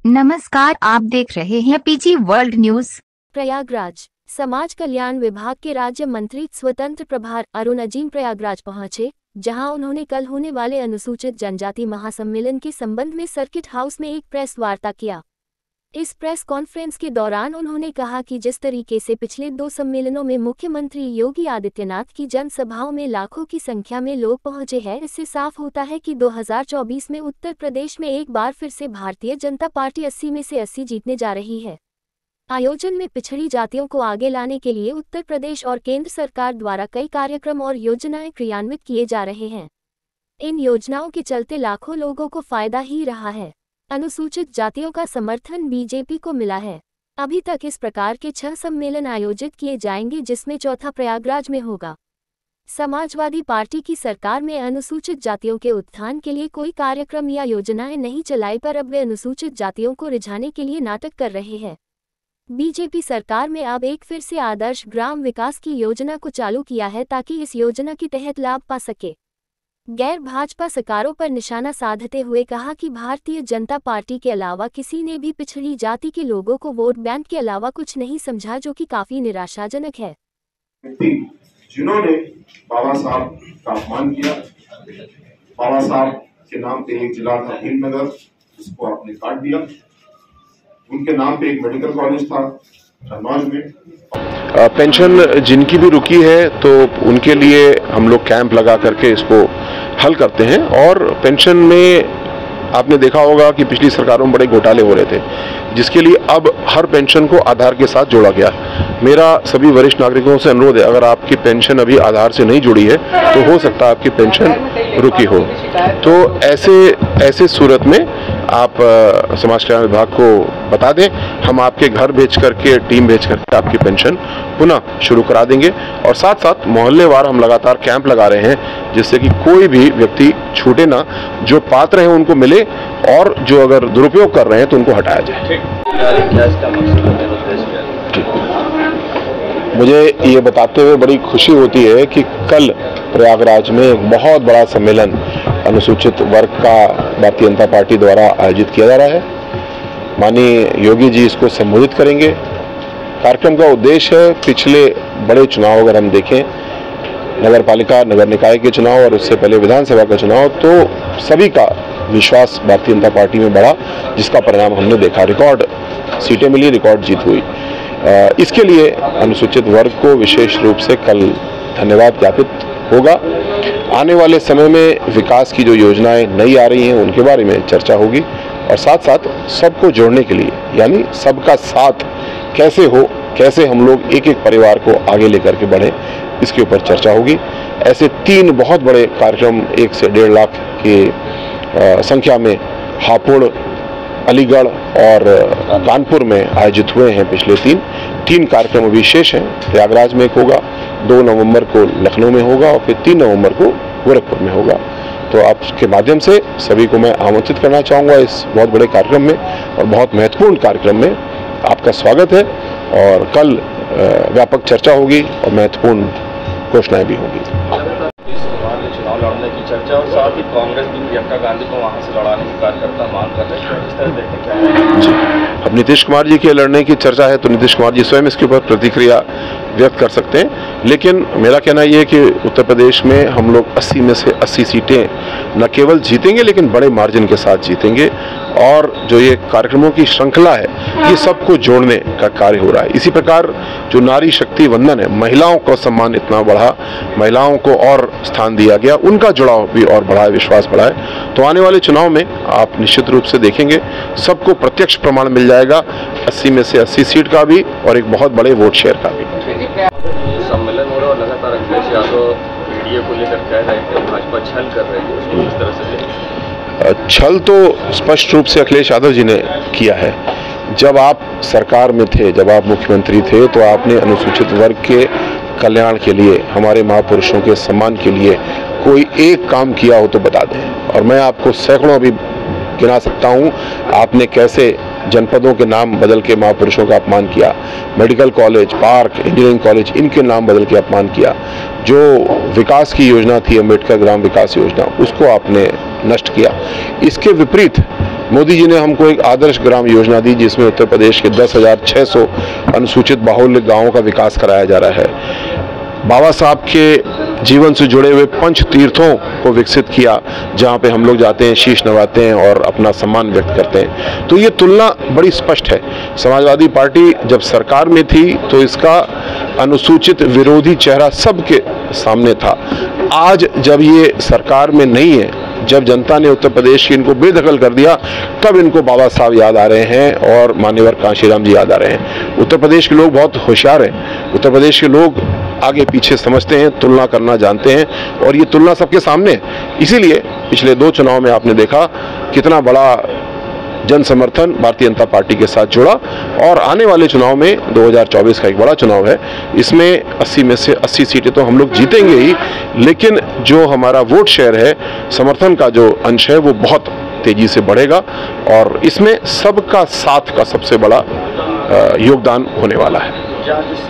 नमस्कार, आप देख रहे हैं पीजी वर्ल्ड न्यूज। प्रयागराज समाज कल्याण विभाग के राज्य मंत्री स्वतंत्र प्रभार अरुण अजीम प्रयागराज पहुंचे, जहां उन्होंने कल होने वाले अनुसूचित जनजाति महासम्मेलन के संबंध में सर्किट हाउस में एक प्रेस वार्ता किया। इस प्रेस कॉन्फ्रेंस के दौरान उन्होंने कहा कि जिस तरीके से पिछले 2 सम्मेलनों में मुख्यमंत्री योगी आदित्यनाथ की जनसभाओं में लाखों की संख्या में लोग पहुंचे हैं, इससे साफ होता है कि 2024 में उत्तर प्रदेश में एक बार फिर से भारतीय जनता पार्टी 80 में से 80 जीतने जा रही है। आयोजन में पिछड़ी जातियों को आगे लाने के लिए उत्तर प्रदेश और केंद्र सरकार द्वारा कई कार्यक्रम और योजनाएं क्रियान्वित किए जा रहे हैं। इन योजनाओं के चलते लाखों लोगों को फायदा ही रहा है। अनुसूचित जातियों का समर्थन बीजेपी को मिला है। अभी तक इस प्रकार के 6 सम्मेलन आयोजित किए जाएंगे, जिसमें चौथा प्रयागराज में होगा। समाजवादी पार्टी की सरकार में अनुसूचित जातियों के उत्थान के लिए कोई कार्यक्रम या योजनाएं नहीं चलाई, पर अब वे अनुसूचित जातियों को रिझाने के लिए नाटक कर रहे हैं। बीजेपी सरकार में अब एक फिर से आदर्श ग्राम विकास की योजना को चालू किया है, ताकि इस योजना के तहत लाभ पा सके। गैर भाजपा सरकारों पर निशाना साधते हुए कहा कि भारतीय जनता पार्टी के अलावा किसी ने भी पिछड़ी जाति के लोगों को वोट बैंक के अलावा कुछ नहीं समझा, जो कि काफी निराशाजनक है। जिन्होंने बाबा साहब का अपमान किया, बाबा साहब के नाम पे एक जिला था भीमनगर, जिसको आपने काट दिया। उनके नाम पे एक मेडिकल कॉलेज था रनौज में। पेंशन जिनकी भी रुकी है तो उनके लिए हम लोग कैंप लगा करके इसको हल करते हैं। और पेंशन में आपने देखा होगा कि पिछली सरकारों में बड़े घोटाले हो रहे थे, जिसके लिए अब हर पेंशन को आधार के साथ जोड़ा गया। मेरा सभी वरिष्ठ नागरिकों से अनुरोध है, अगर आपकी पेंशन अभी आधार से नहीं जुड़ी है तो हो सकता है आपकी पेंशन रुकी हो। तो ऐसे सूरत में आप समाज कल्याण विभाग को बता दें, हम आपके घर भेज करके, टीम भेज करके आपकी पेंशन पुनः शुरू करा देंगे। और साथ साथ मोहल्लेवार हम लगातार कैंप लगा रहे हैं, जिससे कि कोई भी व्यक्ति छूटे ना, जो पात्र हैं उनको मिले और जो अगर दुरुपयोग कर रहे हैं तो उनको हटाया जाए। मुझे ये बताते हुए बड़ी खुशी होती है कि कल प्रयागराज में एक बहुत बड़ा सम्मेलन अनुसूचित वर्ग का भारतीय जनता पार्टी द्वारा आयोजित किया जा रहा है। माननीय योगी जी इसको संबोधित करेंगे। कार्यक्रम का उद्देश्य है, पिछले बड़े चुनाव अगर हम देखें, नगर पालिका, नगर निकाय के चुनाव और उससे पहले विधानसभा का चुनाव, तो सभी का विश्वास भारतीय जनता पार्टी में बढ़ा, जिसका परिणाम हमने देखा। रिकॉर्ड सीटें मिली, रिकॉर्ड जीत हुई। इसके लिए अनुसूचित वर्ग को विशेष रूप से कल धन्यवाद ज्ञापित होगा। आने वाले समय में विकास की जो योजनाएं नई आ रही हैं उनके बारे में चर्चा होगी, और साथ साथ सबको जोड़ने के लिए, यानी सबका साथ कैसे हो, कैसे हम लोग एक एक परिवार को आगे लेकर के बढ़ें, इसके ऊपर चर्चा होगी। ऐसे 3 बहुत बड़े कार्यक्रम 1 से 1.5 लाख की संख्या में हापुड़, अलीगढ़ और कानपुर में आयोजित हुए हैं। पिछले 3 कार्यक्रम विशेष हैं। प्रयागराज में एक होगा, 2 नवंबर को लखनऊ में होगा और फिर 3 नवंबर को गोरखपुर में होगा। तो आपके माध्यम से सभी को मैं आमंत्रित करना चाहूँगा इस बहुत बड़े कार्यक्रम में, और बहुत महत्वपूर्ण कार्यक्रम में आपका स्वागत है। और कल व्यापक चर्चा होगी और महत्वपूर्ण घोषणाएं भी होंगी। चुनाव लड़ने की चर्चा, और साथ ही कांग्रेस भी प्रियंका गांधी को वहां से लड़ाने की कार्यकर्ता मांग कर रहे हैं। इस तरह देखते क्या है जी। अब नीतीश कुमार जी के लड़ने की चर्चा है तो नीतीश कुमार जी स्वयं इसके ऊपर प्रतिक्रिया व्यक्त कर सकते हैं, लेकिन मेरा कहना यह है कि उत्तर प्रदेश में हम लोग 80 में से 80 सीटें न केवल जीतेंगे, लेकिन बड़े मार्जिन के साथ जीतेंगे। और जो ये कार्यक्रमों की श्रृंखला है, ये सबको जोड़ने का कार्य हो रहा है। इसी प्रकार जो नारी शक्ति वंदन है, महिलाओं का सम्मान इतना बढ़ा, महिलाओं को और स्थान दिया गया, उनका जुड़ाव भी और बढ़ा है, विश्वास बढ़ा है। तो आने वाले चुनाव में आप निश्चित रूप से देखेंगे, सबको प्रत्यक्ष प्रमाण मिल जाएगा 80 में से 80 सीट का भी और एक बहुत बड़े वोट शेयर का भी। सम्मेलन हो रहा और लगातार अखिलेश यादव मीडिया को लेकर कह रहे हैं कि भाजपा छल कर रही है, उसको इस तरह से छल तो स्पष्ट रूप से अखिलेश यादव जी ने किया है। जब आप सरकार में थे, जब आप मुख्यमंत्री थे, तो आपने अनुसूचित वर्ग के कल्याण के लिए, हमारे महापुरुषों के सम्मान के लिए कोई एक काम किया हो तो बता दें। और मैं आपको सैकड़ों अभी गिना सकता हूँ, आपने कैसे जनपदों के नाम बदल के महापुरुषों का अपमान किया, medical college, park, engineering college, इनके नाम बदल के अपमान किया। जो विकास की योजना थी, अम्बेडकर ग्राम विकास योजना, उसको आपने नष्ट किया। इसके विपरीत मोदी जी ने हमको एक आदर्श ग्राम योजना दी जिसमें उत्तर प्रदेश के 10,600 अनुसूचित बाहुल्य गांवों का विकास कराया जा रहा है। बाबा साहब के जीवन से जुड़े हुए पंच तीर्थों को विकसित किया, जहां पे हम लोग जाते हैं, शीश नवाते हैं और अपना सम्मान व्यक्त करते हैं। तो ये तुलना बड़ी स्पष्ट है। समाजवादी पार्टी जब सरकार में थी तो इसका अनुसूचित विरोधी चेहरा सबके सामने था। आज जब ये सरकार में नहीं है, जब जनता ने उत्तर प्रदेश की इनको बेदखल कर दिया, तब इनको बाबा साहब याद आ रहे हैं और मान्यवर कांशीराम जी याद आ रहे हैं। उत्तर प्रदेश के लोग बहुत होशियार हैं। उत्तर प्रदेश के लोग आगे पीछे समझते हैं, तुलना करना जानते हैं, और ये तुलना सबके सामने है। इसीलिए पिछले 2 चुनाव में आपने देखा कितना बड़ा जन समर्थन भारतीय जनता पार्टी के साथ जुड़ा, और आने वाले चुनाव में 2024 का एक बड़ा चुनाव है। इसमें 80 में से 80 सीटें तो हम लोग जीतेंगे ही, लेकिन जो हमारा वोट शेयर है, समर्थन का जो अंश है, वो बहुत तेजी से बढ़ेगा, और इसमें सबका साथ का सबसे बड़ा योगदान होने वाला है।